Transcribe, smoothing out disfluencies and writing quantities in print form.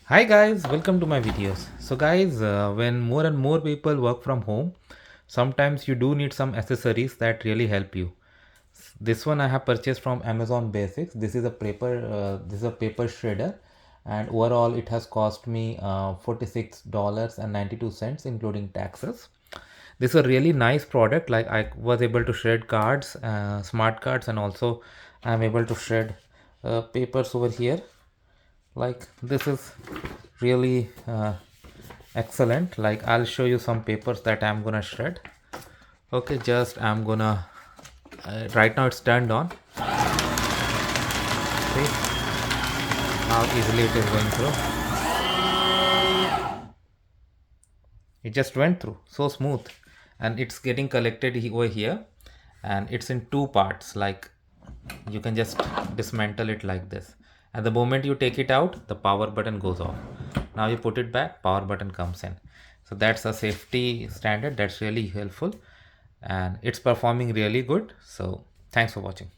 Hi guys, welcome to my videos. So guys, when more and more people work from home, sometimes you do need some accessories that really help you. This one I have purchased from Amazon Basics. This is a paper shredder, and overall it has cost me $46.92 including taxes. This is a really nice product. Like I was able to shred cards, smart cards, and also I'm able to shred papers over here. Like this is really excellent. Like I'll show you some papers that I'm gonna shred. Okay, just I'm gonna right now it's turned on. See how easily it is going through. It just went through so smooth, and it's getting collected over here, and it's in two parts. Like you can just dismantle it like this, and the moment you take it out, the power button goes off. Now you put it back, power button comes in. So that's a safety standard that's really helpful, and it's performing really good. So thanks for watching.